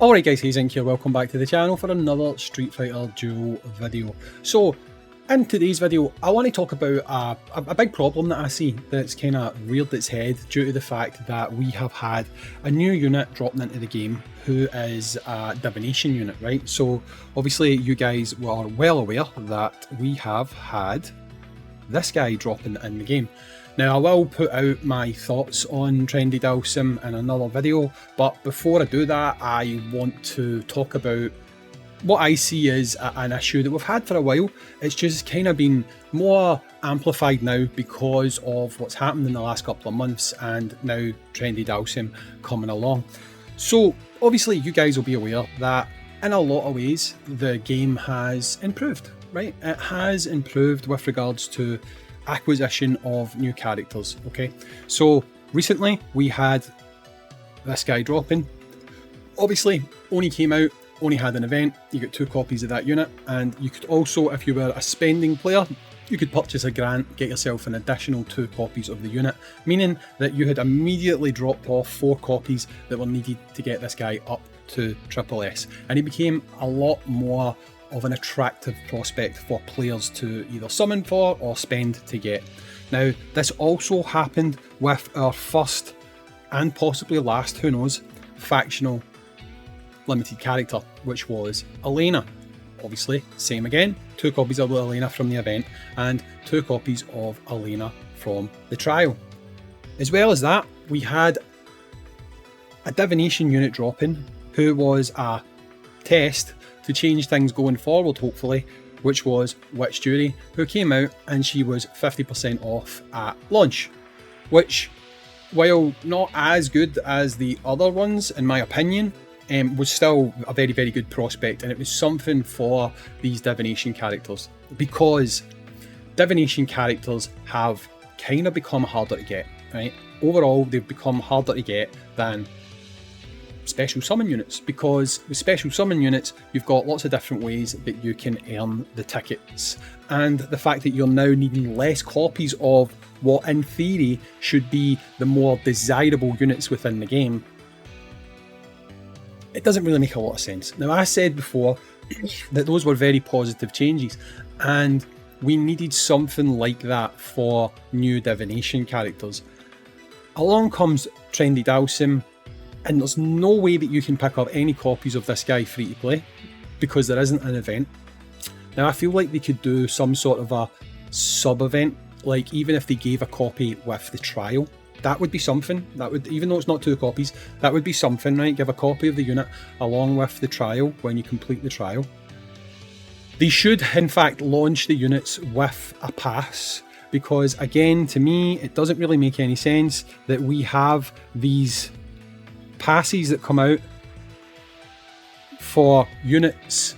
Alright guys, Hayzink here, welcome back to the channel for another Street Fighter Duel video. So, in today's video, I want to talk about a big problem that I see that's kind of reared its head due to the fact that we have had a new unit dropping into the game who is a divination unit, right? So, obviously you guys were well aware that we have had this guy dropping in the game. Now I will put out my thoughts on Trendy Dhalsim in another video, but before I do that I want to talk about what I see as an issue that we've had for a while. It's just kind of been more amplified now because of what's happened in the last couple of months and now Trendy Dhalsim coming along. So obviously you guys will be aware that in a lot of ways the game has improved, right? It has improved with regards to acquisition of new characters. Okay, so recently we had this guy dropping. Obviously only came out, only had an event, you get 2 copies of that unit, and you could also, if you were a spending player, you could purchase a grant, get yourself an additional 2 copies of the unit, meaning that you had immediately dropped off 4 copies that were needed to get this guy up to SSS, and he became a lot more of an attractive prospect for players to either summon for or spend to get. Now this also happened with our first and possibly last, who knows, factional limited character, which was Elena. Obviously same again, 2 copies of Elena from the event and 2 copies of Elena from the trial. As well as that, we had a divination unit dropping who was a test to change things going forward, hopefully, which was Witch Jury, who came out and she was 50% off at launch, which, while not as good as the other ones in my opinion, was still a very, very good prospect, and it was something for these divination characters, because divination characters have kind of become harder to get, right? Overall, they've become harder to get than special summon units, because with special summon units you've got lots of different ways that you can earn the tickets, and the fact that you're now needing less copies of what in theory should be the more desirable units within the game, it doesn't really make a lot of sense. Now I said before that those were very positive changes and we needed something like that for new divination characters. Along comes Trendy Dhalsim, and there's no way that you can pick up any copies of this guy free to play because there isn't an event. Now I feel like they could do some sort of a sub event, like even if they gave a copy with the trial, that would be something. That would, even though it's not 2 copies, that would be something, right? Give a copy of the unit along with the trial when you complete the trial. They should in fact launch the units with a pass, because again, to me it doesn't really make any sense that we have these passes that come out for units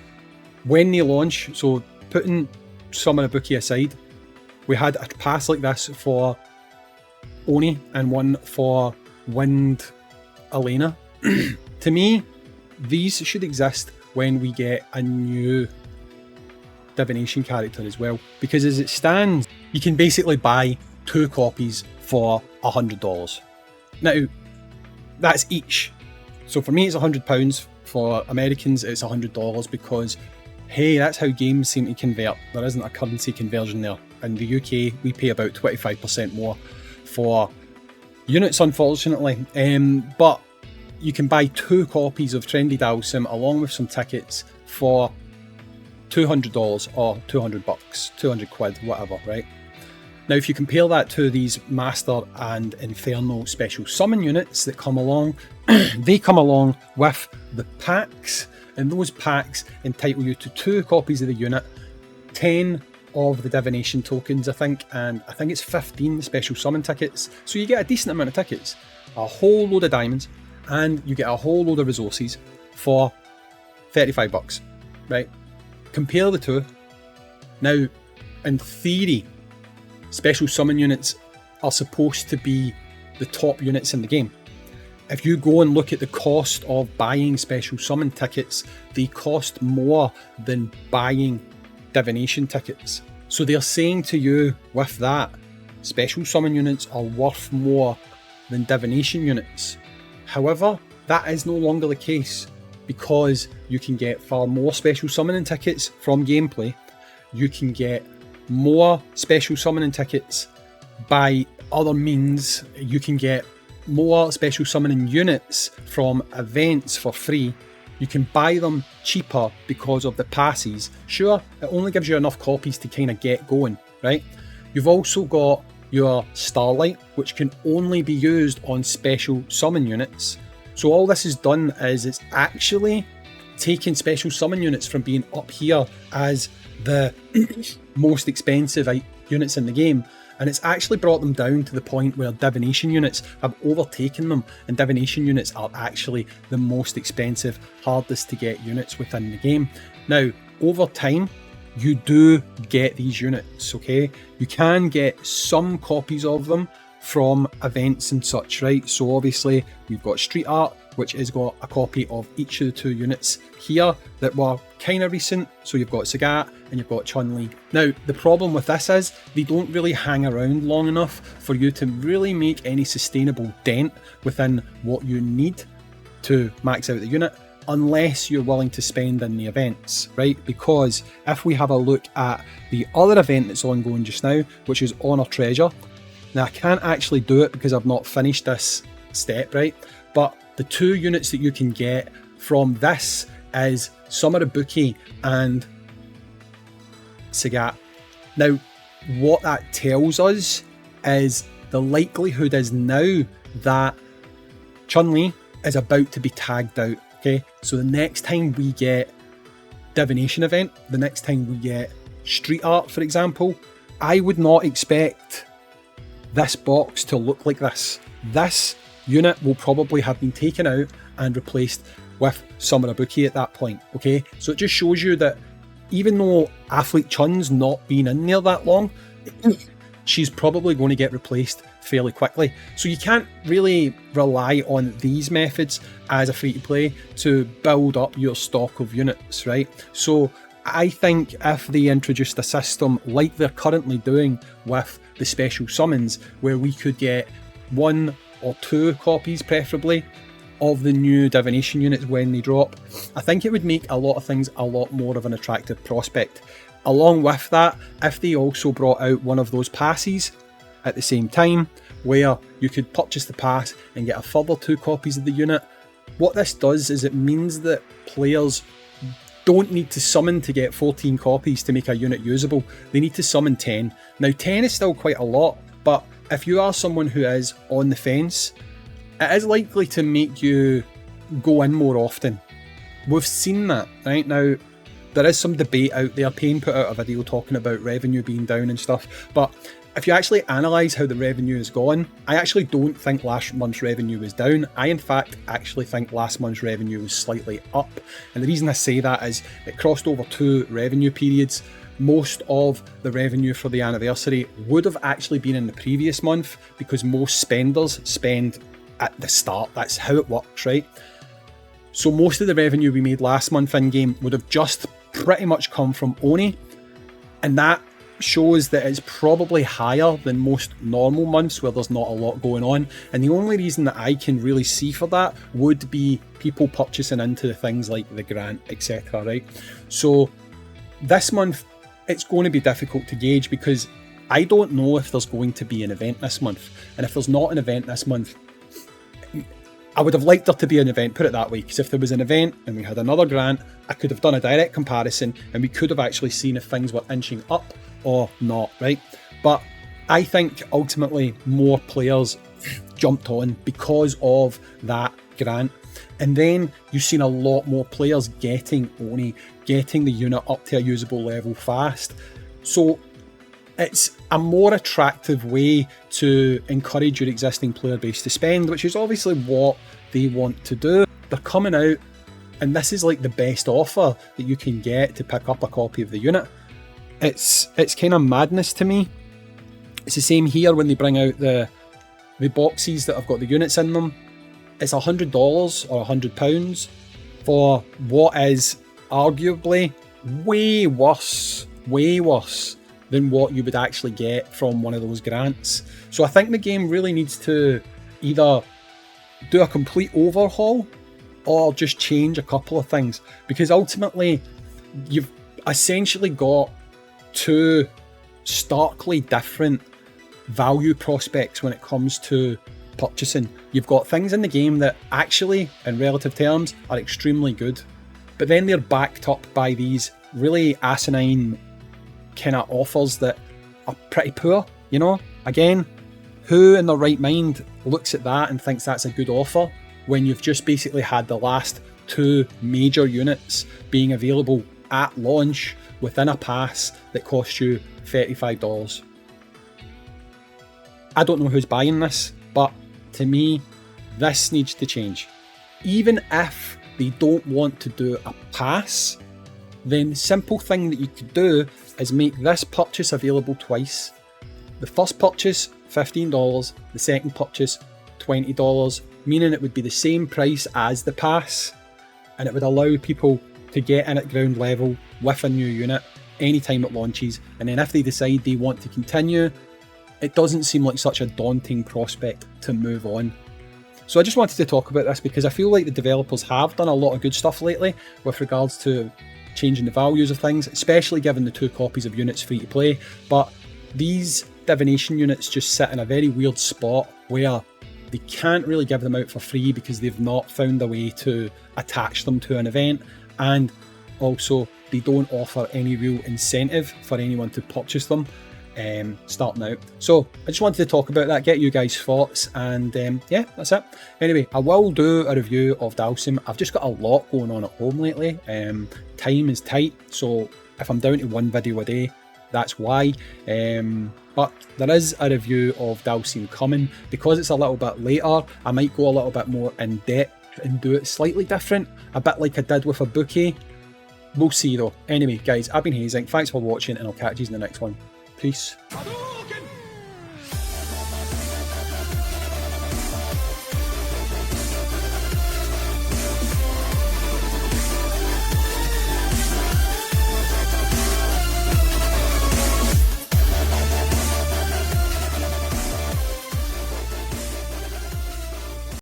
when they launch. So putting Summon a Bookie aside, we had a pass like this for Oni and one for Wind Elena. To me, these should exist when we get a new divination character as well, because as it stands you can basically buy 2 copies for $100. Now that's each. So for me it's £100, for Americans it's $100, because hey, that's how games seem to convert. There isn't a currency conversion there. In the UK we pay about 25% more for units, unfortunately, but you can buy 2 copies of Trendy Dhalsim along with some tickets for $200 or 200 bucks, 200 quid, whatever, right? Now if you compare that to these Master and Inferno special summon units that come along, they come along with the packs, and those packs entitle you to 2 copies of the unit, 10 of the divination tokens I think, and I think it's 15 special summon tickets. So you get a decent amount of tickets, a whole load of diamonds, and you get a whole load of resources for 35 bucks, right? Compare the two. Now in theory special summon units are supposed to be the top units in the game. If you go and look at the cost of buying special summon tickets, they cost more than buying divination tickets. So they're saying to you with that, special summon units are worth more than divination units. However, that is no longer the case. because you can get far more special summoning tickets from gameplay. You can get more special summoning tickets by other means. You can get more special summoning units from events for free. You can buy them cheaper because of the passes. Sure, it only gives you enough copies to kind of get going, right? You've also got your Starlight, which can only be used on special summon units. So all this has done is it's actually taken special summon units from being up here as the most expensive units in the game, and it's actually brought them down to the point where divination units have overtaken them, and divination units are actually the most expensive, hardest to get units within the game. Now, over time, you do get these units, okay? You can get some copies of them from events and such, right? So obviously we've got Street Art, which has got a copy of each of the 2 units here that were kind of recent. So you've got Sagat and you've got Chun-Li. Now, the problem with this is they don't really hang around long enough for you to really make any sustainable dent within what you need to max out the unit, unless you're willing to spend in the events, right? Because if we have a look at the other event that's ongoing just now, which is Honor Treasure. Now, I can't actually do it because I've not finished this step, right? But the 2 units that you can get from this is Sumarabuki and Sagat. Now, what that tells us is the likelihood is now that Chun-Li is about to be tagged out, okay? So the next time we get Divination event, the next time we get Street Art, for example, I would not expect this box to look like this. This unit will probably have been taken out and replaced with Sumarabuki at that point, okay? So it just shows you that even though Athlete Chun's not been in there that long, she's probably going to get replaced fairly quickly. So you can't really rely on these methods as a free-to-play to build up your stock of units, right? So I think if they introduced a system like they're currently doing with the special summons, where we could get 1 or 2 copies preferably of the new divination units when they drop, I think it would make a lot of things a lot more of an attractive prospect. Along with that, if they also brought out one of those passes at the same time, where you could purchase the pass and get a further 2 copies of the unit, what this does is it means that players don't need to summon to get 14 copies to make a unit usable. They need to summon 10. Now 10 is still quite a lot, but if you are someone who is on the fence, it is likely to make you go in more often. We've seen that, right? Now, there is some debate out there. Payne put out a video talking about revenue being down and stuff, but if you actually analyse how the revenue has gone, I actually don't think last month's revenue was down. I, in fact, actually think last month's revenue was slightly up. And the reason I say that is it crossed over 2 revenue periods. Most of the revenue for the anniversary would have actually been in the previous month because most spenders spend at the start. That's how it works, right? So most of the revenue we made last month in-game would have just pretty much come from Oni, and that shows that it's probably higher than most normal months where there's not a lot going on. And the only reason that I can really see for that would be people purchasing into things like the grant, etc., right? So this month, it's going to be difficult to gauge because I don't know if there's going to be an event this month. And if there's not an event this month, I would have liked there to be an event, put it that way, because if there was an event and we had another grant, I could have done a direct comparison and we could have actually seen if things were inching up or not, right? But I think ultimately more players jumped on because of that grant. And then you've seen a lot more players getting Oni, getting the unit up to a usable level fast. So it's a more attractive way to encourage your existing player base to spend, which is obviously what they want to do. They're coming out, and this is like the best offer that you can get to pick up a copy of the unit. It's kind of madness to me. It's the same here when they bring out the boxes that have got the units in them. It's $100 or £100 for what is arguably way worse than what you would actually get from one of those grants. So I think the game really needs to either do a complete overhaul or just change a couple of things, because ultimately you've essentially got two starkly different value prospects when it comes to purchasing. You've got things in the game that actually, in relative terms, are extremely good, but then they're backed up by these really asinine kind of offers that are pretty poor, you know? Again, who in their right mind looks at that and thinks that's a good offer when you've just basically had the last two major units being available at launch within a pass that costs you $35? I don't know who's buying this, but to me, this needs to change. Even if they don't want to do a pass, then the simple thing that you could do is make this purchase available twice. The first purchase, $15, the second purchase, $20, meaning it would be the same price as the pass, and it would allow people to get in at ground level with a new unit anytime it launches, and then if they decide they want to continue, it doesn't seem like such a daunting prospect to move on. So I just wanted to talk about this because I feel like the developers have done a lot of good stuff lately with regards to changing the values of things, especially given the 2 copies of units free to play, but these divination units just sit in a very weird spot where they can't really give them out for free because they've not found a way to attach them to an event, and also they don't offer any real incentive for anyone to purchase them starting out. So I just wanted to talk about that, get you guys' thoughts, and yeah, that's it. Anyway, I will do a review of Dhalsim. I've just got a lot going on at home lately. Time is tight, so if I'm down to 1 video a day, that's why. But there is a review of Dhalsim coming. Because it's a little bit later, I might go a little bit more in depth and do it slightly different, a bit like I did with a bookie. We'll see though. Anyway guys, I've been Hayzink, thanks for watching, and I'll catch you in the next one. Peace.